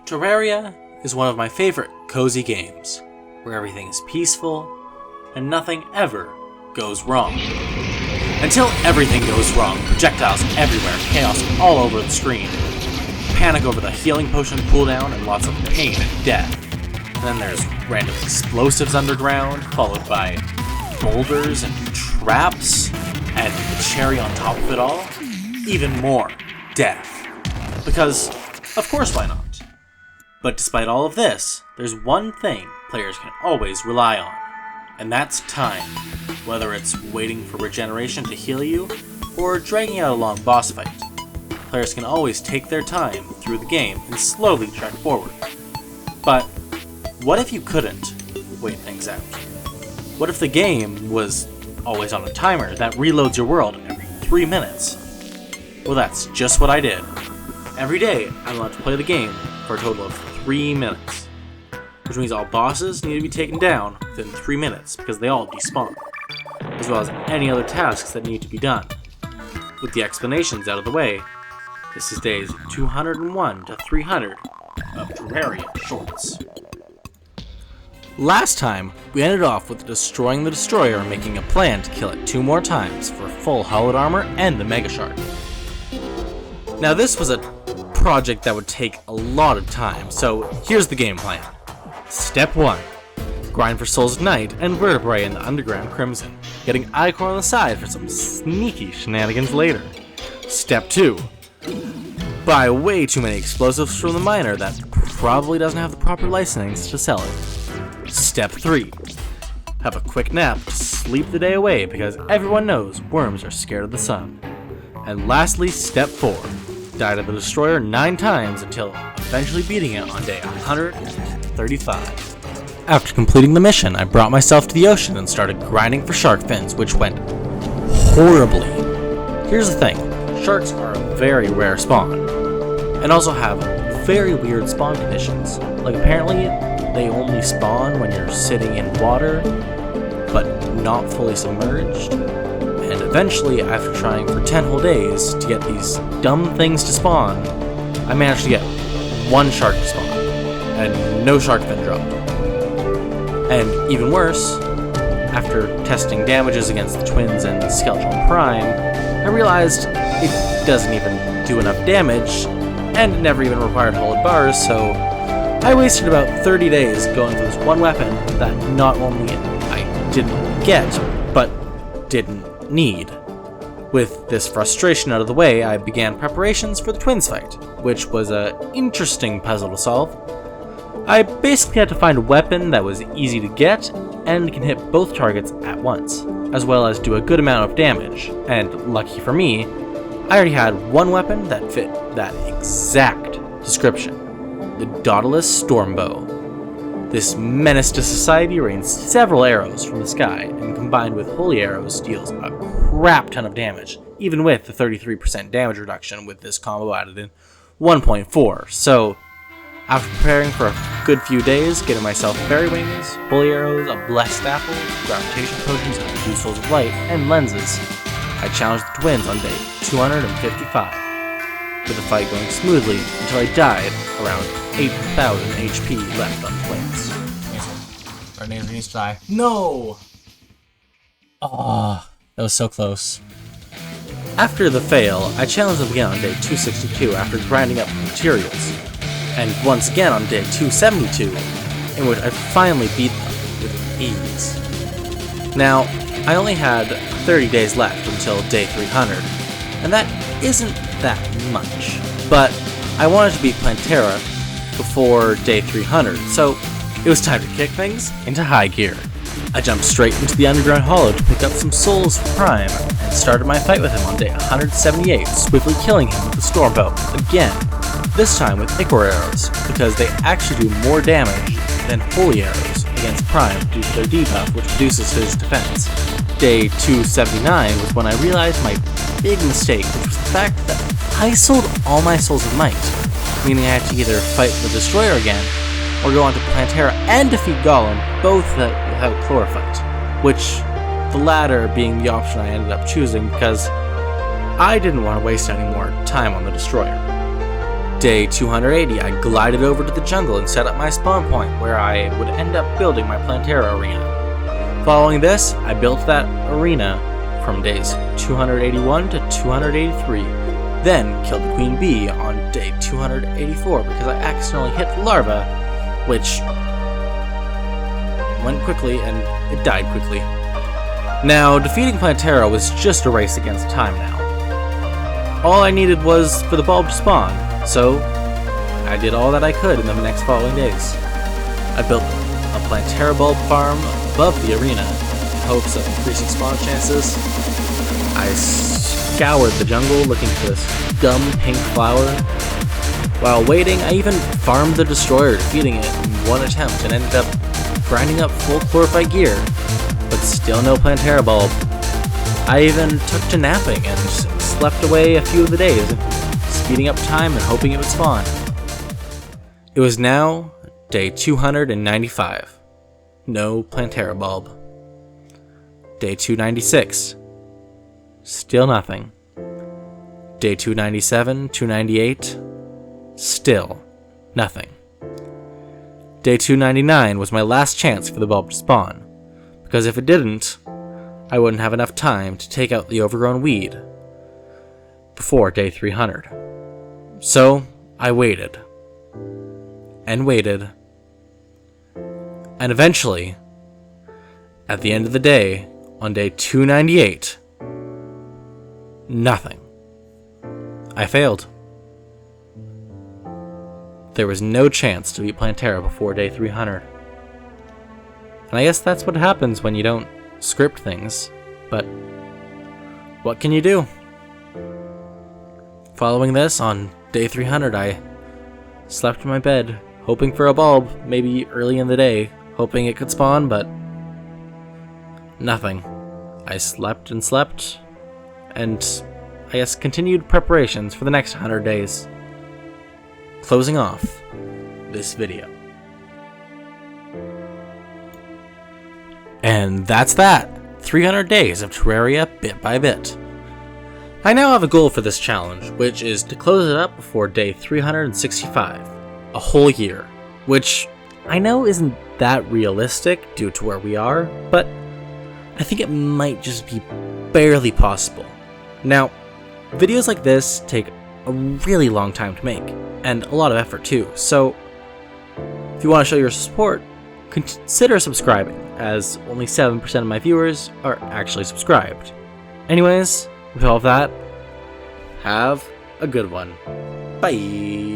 Terraria is one of my favorite cozy games, where everything is peaceful and nothing ever goes wrong. Until everything goes wrong, projectiles everywhere, chaos all over the screen, panic over the healing potion cooldown, and lots of pain and death. And then there's random explosives underground, followed by boulders and traps, and the cherry on top of it all, even more death. Because, of course, why not? But despite all of this, there's one thing players can always rely on, and that's time. Whether it's waiting for regeneration to heal you, or dragging out a long boss fight, players can always take their time through the game and slowly trek forward. But what if you couldn't wait things out? What if the game was always on a timer that reloads your world every 3 minutes? Well, that's just what I did. Every day, I'm allowed to play the game for a total of 3 minutes, which means all bosses need to be taken down within 3 minutes because they all despawn, as well as any other tasks that need to be done. With the explanations out of the way, this is days 201 to 300 of Terraria Shorts. Last time, we ended off with destroying the destroyer and making a plan to kill it 2 more times for full hallowed armor and the Mega Shard. Now this was a project that would take a lot of time, so here's the game plan. Step 1. Grind for Souls Ignite and Vertebrae in the Underground Crimson, getting Ichor on the side for some sneaky shenanigans later. Step 2. Buy way too many explosives from the miner that probably doesn't have the proper licensing to sell it. Step 3. Have a quick nap to sleep the day away because everyone knows worms are scared of the sun. And lastly, Step 4. Die to the destroyer 9 times until eventually beating it on day 135. After completing the mission, I brought myself to the ocean and started grinding for shark fins, which went horribly. Here's the thing, sharks are a very rare spawn, and also have very weird spawn conditions. Like apparently, they only spawn when you're sitting in water, but not fully submerged. And eventually, after trying for 10 whole days to get these dumb things to spawn, I managed to get 1 shark to spawn, and no shark fin dropped. And even worse, after testing damages against the twins and Skeleton Prime, I realized it doesn't even do enough damage, and it never even required hollowed bars, so I wasted about 30 days going for this one weapon that not only I didn't get, but didn't need. With this frustration out of the way, I began preparations for the twins fight, which was an interesting puzzle to solve. I basically had to find a weapon that was easy to get and can hit both targets at once, as well as do a good amount of damage, and lucky for me, I already had one weapon that fit that exact description, the Dauntless Stormbow. This menace to society rains several arrows from the sky, and combined with holy arrows deals a crap ton of damage, even with the 33% damage reduction with this combo added in 1.4, so after preparing for a good few days, getting myself fairy wings, holy arrows, a blessed apple, gravitation potions, 2 souls of light, and lenses, I challenged the twins on day 255, with the fight going smoothly until I died around 8,000 HP left on the twins. Our name needs to die. No! Ah, that was so close. After the fail, I challenged them again on day 262 after grinding up materials, and once again on day 272, in which I finally beat them with ease. Now, I only had 30 days left until day 300, and that isn't that much, but I wanted to beat Plantera before day 300, so it was time to kick things into high gear. I jumped straight into the underground hollow to pick up some souls for Prime, and started my fight with him on day 178, swiftly killing him with the Stormbow again, this time with Ichor arrows, because they actually do more damage than holy arrows against Prime due to their debuff, which reduces his defense. Day 279 was when I realized my big mistake, which was the fact that I sold all my Souls of Might, meaning I had to either fight the Destroyer again, or go on to Plantera and defeat Golem, both without Chlorophyte, which the latter being the option I ended up choosing because I didn't want to waste any more time on the Destroyer. Day 280, I glided over to the jungle and set up my spawn point where I would end up building my Plantera arena. Following this, I built that arena from days 281 to 283, then killed the queen bee on day 284 because I accidentally hit the larva, which went quickly and it died quickly. Now, defeating Plantera was just a race against time now. All I needed was for the bulb to spawn, so I did all that I could in the next following days. I built a Plantera bulb farm above the arena in hopes of increasing spawn chances. I scoured the jungle looking for this dumb pink flower. While waiting, I even farmed the destroyer, defeating it in one attempt and ended up grinding up full chlorophyte gear, but still no Plantera bulb. I even took to napping and slept away a few of the days, speeding up time and hoping it would spawn. It was now day 295. No Plantera bulb. Day 296. Still nothing. Day 297, 298. Still nothing. Day 299 was my last chance for the bulb to spawn, because if it didn't, I wouldn't have enough time to take out the overgrown weed before day 300. So I waited, and waited, and eventually, at the end of the day, on day 298, nothing. I failed. There was no chance to beat Plantera before day 300. And I guess that's what happens when you don't script things, but what can you do? Following this, on day 300, I slept in my bed, hoping for a bulb, maybe early in the day, hoping it could spawn, but nothing. I slept, and I guess continued preparations for the next 100 days. Closing off this video. And that's that. 300 days of Terraria bit by bit. I now have a goal for this challenge, which is to close it up before day 365. A whole year. Which I know isn't that realistic due to where we are, but I think it might just be barely possible. Now, videos like this take a really long time to make, and a lot of effort too, so if you want to show your support, consider subscribing, as only 7% of my viewers are actually subscribed. Anyways, with all of that, have a good one. Bye!